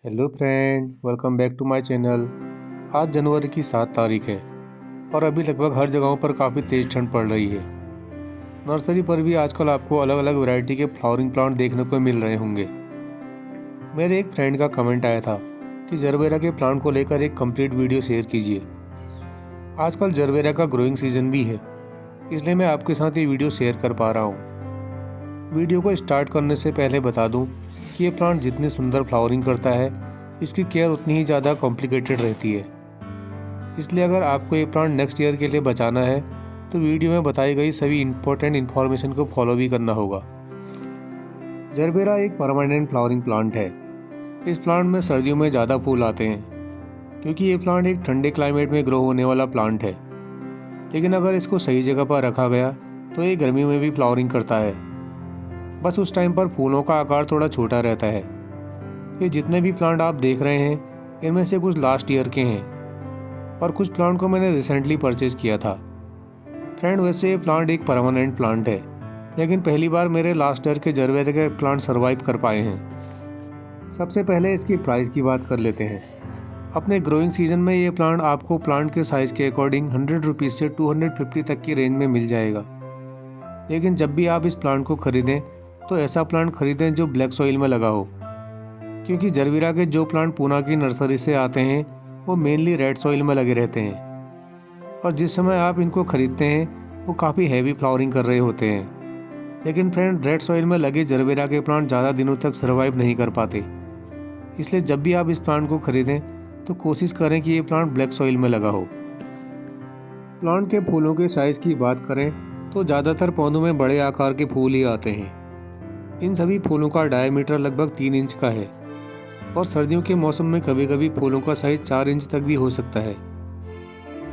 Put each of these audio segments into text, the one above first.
Hello friend, welcome back to my channel. आज जनवरी की 7 तारीख है और अभी लगभग हर जगहों पर काफ़ी तेज़ ठंड पड़ रही है। नर्सरी पर भी आजकल आपको अलग अलग वैरायटी के फ्लावरिंग प्लांट देखने को मिल रहे होंगे। मेरे एक फ्रेंड का कमेंट आया था कि जरबेरा के प्लांट को लेकर एक कंप्लीट वीडियो शेयर कीजिए। आजकल जरबेरा का ग्रोइंग सीजन भी है, इसलिए मैं आपके साथ ये वीडियो शेयर कर पा रहा हूँ। वीडियो को स्टार्ट करने से पहले बता दूँ कि ये प्लांट जितनी सुंदर फ्लावरिंग करता है, इसकी केयर उतनी ही ज़्यादा कॉम्प्लिकेटेड रहती है। इसलिए अगर आपको ये प्लांट नेक्स्ट ईयर के लिए बचाना है तो वीडियो में बताई गई सभी इम्पोर्टेंट इन्फॉर्मेशन को फॉलो भी करना होगा। जरबेरा एक परमानेंट फ्लावरिंग प्लांट है। इस प्लांट में सर्दियों में ज़्यादा फूल आते हैं क्योंकि ये प्लांट एक ठंडे क्लाइमेट में ग्रो होने वाला प्लांट है। लेकिन अगर इसको सही जगह पर रखा गया तो ये गर्मी में भी फ्लावरिंग करता है। बस उस टाइम पर फूलों का आकार थोड़ा छोटा रहता है। ये जितने भी प्लांट आप देख रहे हैं, इनमें से कुछ लास्ट ईयर के हैं और कुछ प्लांट को मैंने रिसेंटली परचेज किया था। फ्रेंड, वैसे ये प्लांट एक परमानेंट प्लांट है, लेकिन पहली बार मेरे लास्ट ईयर के जरबेरा के प्लांट सर्वाइव कर पाए हैं। सबसे पहले इसकी प्राइस की बात कर लेते हैं। अपने ग्रोइंग सीजन में ये प्लांट आपको प्लांट के साइज़ के अकॉर्डिंग 100 रुपीज़ से 250 तक की रेंज में मिल जाएगा। लेकिन जब भी आप इस प्लांट को खरीदें तो ऐसा प्लांट खरीदें जो ब्लैक सॉइल में लगा हो, क्योंकि जरबेरा के जो प्लांट पूना की नर्सरी से आते हैं वो मेनली रेड सॉइल में लगे रहते हैं और जिस समय आप इनको खरीदते हैं वो काफ़ी हैवी फ्लावरिंग कर रहे होते हैं। लेकिन फ्रेंड, रेड सॉइल में लगे जरबेरा के प्लांट ज़्यादा दिनों तक सर्वाइव नहीं कर पाते। इसलिए जब भी आप इस प्लांट को खरीदें तो कोशिश करें कि ये प्लांट ब्लैक सॉइल में लगा हो। प्लांट के फूलों के साइज़ की बात करें तो ज़्यादातर पौधों में बड़े आकार के फूल ही आते हैं। इन सभी फूलों का डायमीटर लगभग 3 इंच का है और सर्दियों के मौसम में कभी कभी फूलों का साइज 4 इंच तक भी हो सकता है।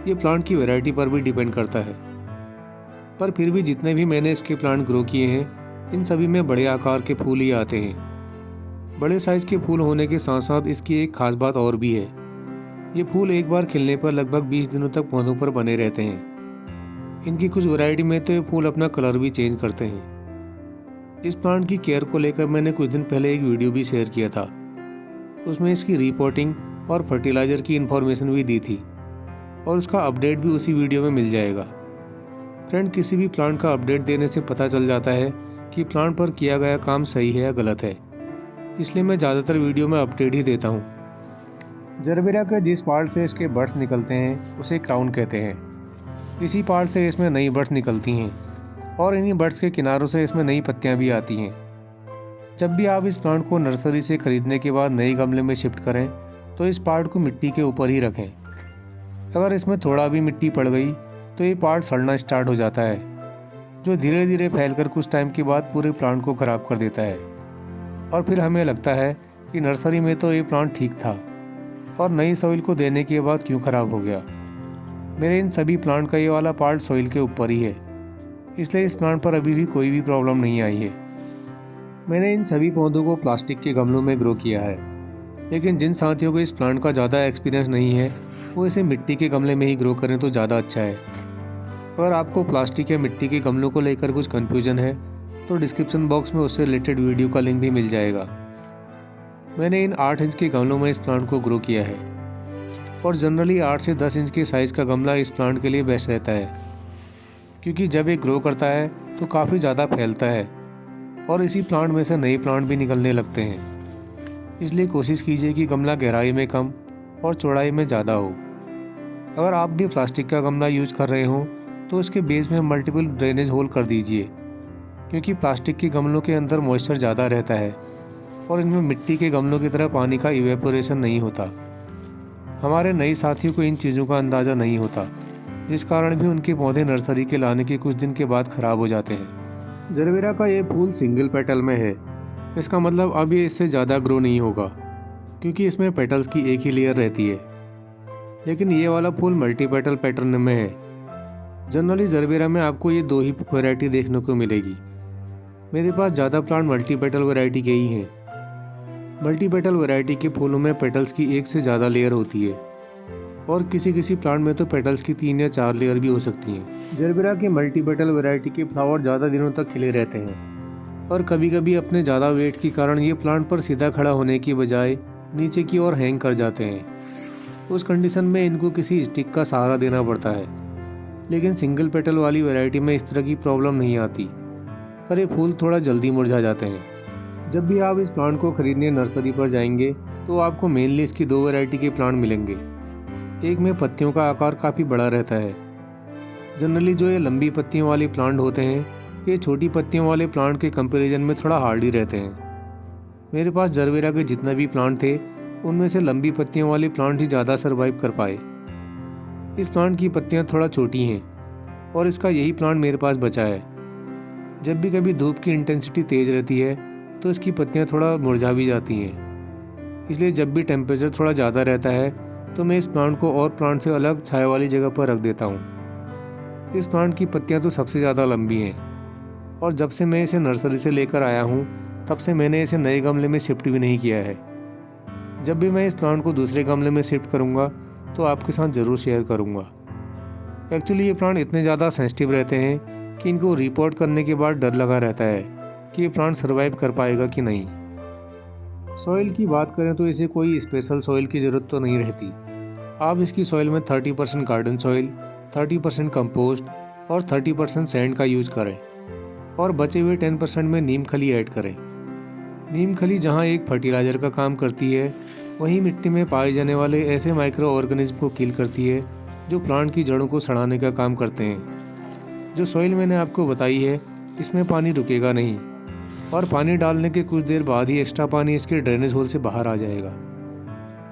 ये प्लांट की वैरायटी पर भी डिपेंड करता है, पर फिर भी जितने भी मैंने इसके प्लांट ग्रो किए हैं, इन सभी में बड़े आकार के फूल ही आते हैं। बड़े साइज के फूल होने के साथ साथ इसकी एक खास बात और भी है। ये फूल एक बार खिलने पर लगभग 20 दिनों तक पौधों पर बने रहते हैं। इनकी कुछ वैरायटी में तो ये फूल अपना कलर भी चेंज करते हैं। इस प्लांट की केयर को लेकर मैंने कुछ दिन पहले एक वीडियो भी शेयर किया था। उसमें इसकी रिपोर्टिंग और फर्टिलाइज़र की इन्फॉर्मेशन भी दी थी और उसका अपडेट भी उसी वीडियो में मिल जाएगा। फ्रेंड, किसी भी प्लांट का अपडेट देने से पता चल जाता है कि प्लांट पर किया गया काम सही है या गलत है। इसलिए मैं ज़्यादातर वीडियो में अपडेट ही देता हूँ। जरबेरा के जिस पार्ट से इसके बड्स निकलते हैं उसे क्राउन कहते हैं। इसी पार्ट से इसमें नई बड्स निकलती हैं और इन्हीं बड्स के किनारों से इसमें नई पत्तियां भी आती हैं। जब भी आप इस प्लांट को नर्सरी से खरीदने के बाद नए गमले में शिफ्ट करें तो इस पार्ट को मिट्टी के ऊपर ही रखें। अगर इसमें थोड़ा भी मिट्टी पड़ गई तो ये पार्ट सड़ना स्टार्ट हो जाता है, जो धीरे धीरे फैलकर कुछ टाइम के बाद पूरे प्लांट को ख़राब कर देता है और फिर हमें लगता है कि नर्सरी में तो ये प्लांट ठीक था और नई सॉइल को देने के बाद क्यों ख़राब हो गया। मेरे इन सभी प्लांट का ये वाला पार्ट सॉइल के ऊपर ही है, इसलिए इस प्लांट पर अभी भी कोई भी प्रॉब्लम नहीं आई है। मैंने इन सभी पौधों को प्लास्टिक के गमलों में ग्रो किया है, लेकिन जिन साथियों को इस प्लांट का ज़्यादा एक्सपीरियंस नहीं है वो इसे मिट्टी के गमले में ही ग्रो करें तो ज़्यादा अच्छा है। अगर आपको प्लास्टिक या मिट्टी के गमलों को लेकर कुछ कन्फ्यूजन है तो डिस्क्रिप्शन बॉक्स में उससे रिलेटेड वीडियो का लिंक भी मिल जाएगा। मैंने इन 8 इंच के गमलों में इस प्लांट को ग्रो किया है और जनरली 8 से 10 इंच के साइज़ का गमला इस प्लांट के लिए बेस्ट रहता है, क्योंकि जब ये ग्रो करता है तो काफ़ी ज़्यादा फैलता है और इसी प्लांट में से नए प्लांट भी निकलने लगते हैं। इसलिए कोशिश कीजिए कि गमला गहराई में कम और चौड़ाई में ज़्यादा हो। अगर आप भी प्लास्टिक का गमला यूज कर रहे हो तो उसके बेस में मल्टीपल ड्रेनेज होल कर दीजिए, क्योंकि प्लास्टिक के गमलों के अंदर मॉइस्चर ज़्यादा रहता है और इनमें मिट्टी के गमलों की तरह पानी का इवेपोरेशन नहीं होता। हमारे नए साथियों को इन चीज़ों का अंदाज़ा नहीं होता, जिस कारण भी उनके पौधे नर्सरी के लाने के कुछ दिन के बाद ख़राब हो जाते हैं। जरबेरा का ये फूल सिंगल पेटल में है, इसका मतलब अब ये इससे ज़्यादा ग्रो नहीं होगा, क्योंकि इसमें पेटल्स की एक ही लेयर रहती है। लेकिन ये वाला फूल मल्टी पेटल पैटर्न में है। जनरली जरबेरा में आपको ये 2 ही वैरायटी देखने को मिलेगी। मेरे पास ज़्यादा प्लांट मल्टी पेटल वैरायटी के ही हैं। मल्टी पेटल वैरायटी के फूलों में पेटल्स की 1 से ज़्यादा लेयर होती है और किसी किसी प्लांट में तो पेटल्स की 3 या 4 लेयर भी हो सकती हैं। जरबेरा के मल्टी पेटल वैरायटी के फ्लावर ज़्यादा दिनों तक खिले रहते हैं और कभी कभी अपने ज़्यादा वेट के कारण ये प्लांट पर सीधा खड़ा होने की बजाय नीचे की ओर हैंग कर जाते हैं। उस कंडीशन में इनको किसी स्टिक का सहारा देना पड़ता है। लेकिन सिंगल पेटल वाली वैरायटी में इस तरह की प्रॉब्लम नहीं आती, पर ये फूल थोड़ा जल्दी मुरझा जाते हैं। जब भी आप इस प्लांट को खरीदने नर्सरी पर जाएंगे तो आपको मेनली इसकी दो वैरायटी के प्लांट मिलेंगे। एक में पत्तियों का आकार काफ़ी बड़ा रहता है। जनरली जो ये लंबी पत्तियों वाले प्लांट होते हैं, ये छोटी पत्तियों वाले प्लांट के कंपैरिजन में थोड़ा हार्डी रहते हैं। मेरे पास जरबेरा के जितना भी प्लांट थे, उनमें से लंबी पत्तियों वाले प्लांट ही ज़्यादा सर्वाइव कर पाए। इस प्लांट की पत्तियाँ थोड़ा छोटी हैं और इसका यही प्लांट मेरे पास बचा है। जब भी कभी धूप की इंटेंसिटी तेज़ रहती है तो इसकी पत्तियाँ थोड़ा मुरझा भी जाती हैं। इसलिए जब भी टेम्परेचर थोड़ा ज़्यादा रहता है तो मैं इस प्लांट को और प्लांट से अलग छाया वाली जगह पर रख देता हूँ। इस प्लांट की पत्तियाँ तो सबसे ज़्यादा लंबी हैं और जब से मैं इसे नर्सरी से लेकर आया हूँ तब से मैंने इसे नए गमले में शिफ्ट भी नहीं किया है। जब भी मैं इस प्लांट को दूसरे गमले में शिफ्ट करूँगा तो आपके साथ ज़रूर शेयर करूँगा। एक्चुअली ये प्लांट इतने ज़्यादा सेंसिटिव रहते हैं कि इनको रिपोर्ट करने के बाद डर लगा रहता है कि ये प्लांट सर्वाइव कर पाएगा कि नहीं। सॉइल की बात करें तो इसे कोई स्पेशल सॉइल की ज़रूरत तो नहीं रहती। आप इसकी सॉइल में 30% गार्डन सॉइल, 30% कंपोस्ट और 30% सैंड का यूज करें और बचे हुए 10% में नीम खली ऐड करें। नीम खली जहाँ एक फर्टिलाइज़र का काम करती है, वहीं मिट्टी में पाए जाने वाले ऐसे माइक्रो ऑर्गेनिज्म को किल करती है जो प्लांट की जड़ों को सड़ाने का काम करते हैं। जो सॉइल मैंने आपको बताई है, इसमें पानी रुकेगा नहीं और पानी डालने के कुछ देर बाद ही एक्स्ट्रा पानी इसके ड्रेनेज होल से बाहर आ जाएगा।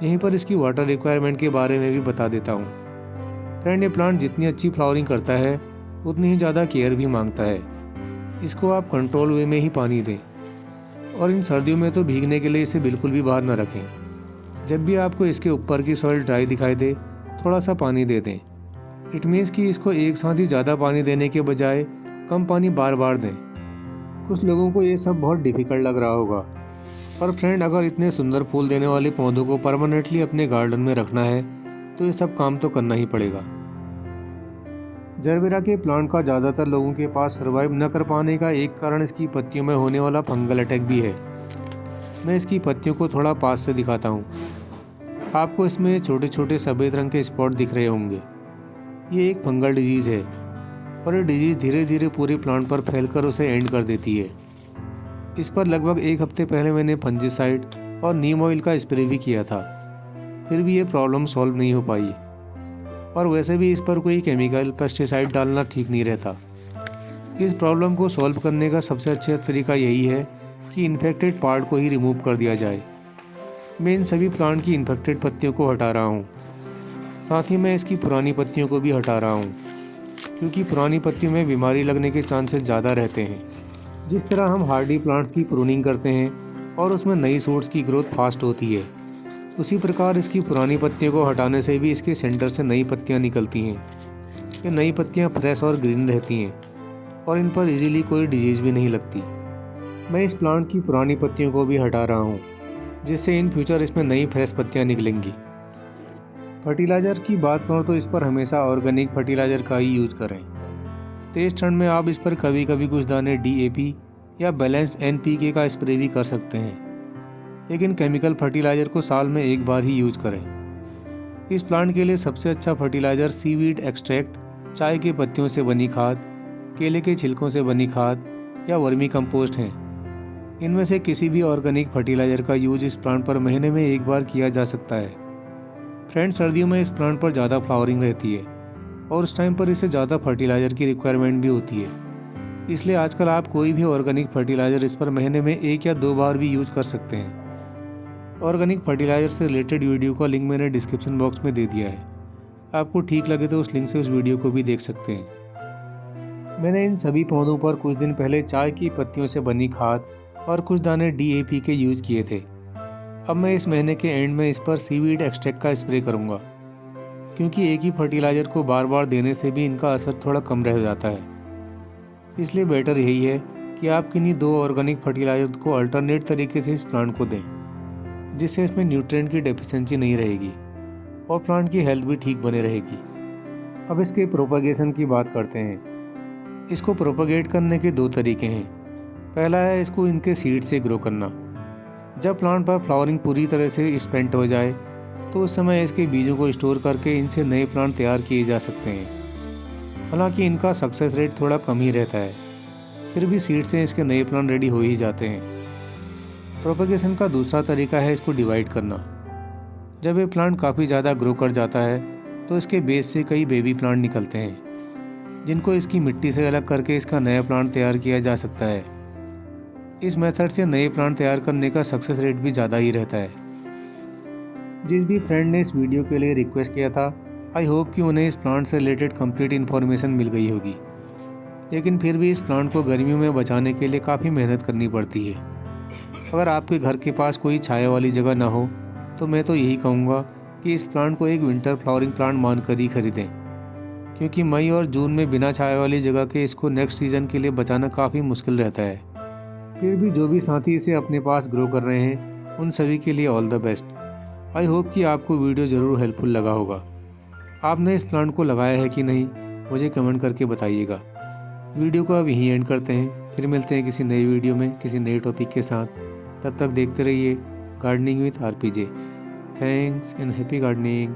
यहीं पर इसकी वाटर रिक्वायरमेंट के बारे में भी बता देता हूँ। फ्रेंड, ये प्लांट जितनी अच्छी फ्लावरिंग करता है उतनी ही ज़्यादा केयर भी मांगता है। इसको आप कंट्रोल वे में ही पानी दें और इन सर्दियों में तो भीगने के लिए इसे बिल्कुल भी बाहर न रखें। जब भी आपको इसके ऊपर की सॉइल ड्राई दिखाई दे, थोड़ा सा पानी दे दें। इट मीन्स कि इसको एक साथ ही ज़्यादा पानी देने के बजाय कम पानी बार बार दें। कुछ लोगों को ये सब बहुत डिफ़िकल्ट लग रहा होगा, पर फ्रेंड, अगर इतने सुंदर फूल देने वाले पौधों को परमानेंटली अपने गार्डन में रखना है तो ये सब काम तो करना ही पड़ेगा। जरबेरा के प्लांट का ज़्यादातर लोगों के पास सर्वाइव न कर पाने का एक कारण इसकी पत्तियों में होने वाला फंगल अटैक भी है। मैं इसकी पत्तियों को थोड़ा पास से दिखाता हूँ। आपको इसमें छोटे छोटे सफ़ेद रंग के स्पॉट दिख रहे होंगे। ये एक फंगल डिजीज़ है और ये डिजीज़ धीरे धीरे पूरे प्लांट पर फैलकर उसे एंड कर देती है। इस पर लगभग एक हफ्ते पहले मैंने फंजीसाइड और नीम ऑयल का स्प्रे भी किया था, फिर भी ये प्रॉब्लम सॉल्व नहीं हो पाई। और वैसे भी इस पर कोई केमिकल पेस्टिसाइड डालना ठीक नहीं रहता। इस प्रॉब्लम को सॉल्व करने का सबसे अच्छा तरीका यही है कि इन्फेक्टेड पार्ट को ही रिमूव कर दिया जाए। मैं इन सभी प्लांट की इन्फेक्टेड पत्तियों को हटा रहा हूँ, साथ ही मैं इसकी पुरानी पत्तियों को भी हटा रहा हूँ, क्योंकि पुरानी पत्तियों में बीमारी लगने के चांसेस ज़्यादा रहते हैं। जिस तरह हम हार्डी प्लांट्स की प्रूनिंग करते हैं और उसमें नई शूट्स की ग्रोथ फास्ट होती है, उसी प्रकार इसकी पुरानी पत्तियों को हटाने से भी इसके सेंटर से नई पत्तियाँ निकलती हैं। ये नई पत्तियाँ फ्रेश और ग्रीन रहती हैं और इन पर इजीली कोई डिजीज़ भी नहीं लगती। मैं इस प्लांट की पुरानी पत्तियों को भी हटा रहा हूँ, जिससे इन फ्यूचर इसमें नई फ्रेश पत्तियाँ निकलेंगी। फर्टिलाइज़र की बात करूँ तो इस पर हमेशा ऑर्गेनिक फर्टिलाइज़र का ही यूज़ करें। तेज़ ठंड में आप इस पर कभी कभी कुछ दाने DAP या बैलेंस NPK का स्प्रे भी कर सकते हैं, लेकिन केमिकल फर्टिलाइज़र को साल में एक बार ही यूज करें। इस प्लांट के लिए सबसे अच्छा फर्टिलाइज़र सीवीड एक्सट्रैक्ट, चाय के पत्तियों से बनी खाद, केले के छिलकों से बनी खाद या वर्मी कंपोस्ट हैं। इनमें से किसी भी ऑर्गेनिक फर्टिलाइज़र का यूज इस प्लांट पर महीने में एक बार किया जा सकता है। फ्रेंड, सर्दियों में इस प्लांट पर ज़्यादा फ्लावरिंग रहती है और उस टाइम पर इसे ज़्यादा फर्टिलाइज़र की रिक्वायरमेंट भी होती है। इसलिए आजकल आप कोई भी ऑर्गेनिक फर्टिलाइज़र इस पर महीने में 1 या 2 बार भी यूज कर सकते हैं। ऑर्गेनिक फर्टिलाइज़र से रिलेटेड वीडियो का लिंक मैंने डिस्क्रिप्शन बॉक्स में दे दिया है। आपको ठीक लगे तो उस लिंक से उस वीडियो को भी देख सकते हैं। मैंने इन सभी पौधों पर कुछ दिन पहले चाय की पत्तियों से बनी खाद और कुछ दाने DAP के यूज़ किए थे। अब मैं इस महीने के एंड में इस पर सीवीड एक्सट्रैक्ट का स्प्रे करूँगा, क्योंकि एक ही फर्टिलाइज़र को बार बार देने से भी इनका असर थोड़ा कम रह जाता है। इसलिए बेटर यही है कि आप किन्हीं 2 ऑर्गेनिक फर्टिलाइज़र को अल्टरनेट तरीके से इस प्लांट को दें, जिससे इसमें न्यूट्रिएंट की डेफिशिएंसी नहीं रहेगी और प्लांट की हेल्थ भी ठीक बने रहेगी। अब इसके प्रोपगेशन की बात करते हैं। इसको प्रोपगेट करने के 2 तरीके हैं। पहला है इसको इनके सीड से ग्रो करना। जब प्लांट पर फ्लावरिंग पूरी तरह से स्पेंट हो जाए तो उस समय इसके बीजों को स्टोर करके इनसे नए प्लांट तैयार किए जा सकते हैं। हालांकि इनका सक्सेस रेट थोड़ा कम ही रहता है, फिर भी सीड से इसके नए प्लांट रेडी हो ही जाते हैं। प्रोपेगेशन का दूसरा तरीका है इसको डिवाइड करना। जब ये प्लांट काफ़ी ज़्यादा ग्रो कर जाता है तो इसके बेस से कई बेबी प्लांट निकलते हैं, जिनको इसकी मिट्टी से अलग करके इसका नया प्लांट तैयार किया जा सकता है। इस मेथड से नए प्लांट तैयार करने का सक्सेस रेट भी ज़्यादा ही रहता है। जिस भी फ्रेंड ने इस वीडियो के लिए रिक्वेस्ट किया था, आई होप कि उन्हें इस प्लांट से रिलेटेड कंप्लीट इन्फॉर्मेशन मिल गई होगी। लेकिन फिर भी इस प्लांट को गर्मियों में बचाने के लिए काफ़ी मेहनत करनी पड़ती है। अगर आपके घर के पास कोई छाया वाली जगह ना हो तो मैं तो यही कहूँगा कि इस प्लांट को एक विंटर फ्लावरिंग प्लांट मानकर ही खरीदें, क्योंकि मई और जून में बिना छाया वाली जगह के इसको नेक्स्ट सीज़न के लिए बचाना काफ़ी मुश्किल रहता है। फिर भी जो भी साथी इसे अपने पास ग्रो कर रहे हैं उन सभी के लिए all the best. I hope कि आपको वीडियो ज़रूर हेल्पफुल लगा होगा। आपने इस प्लांट को लगाया है कि नहीं, मुझे कमेंट करके बताइएगा। वीडियो को अब यहीं एंड करते हैं, फिर मिलते हैं किसी नई वीडियो में किसी नए टॉपिक के साथ। तब तक देखते रहिए gardening with RPJ. Thanks and happy gardening.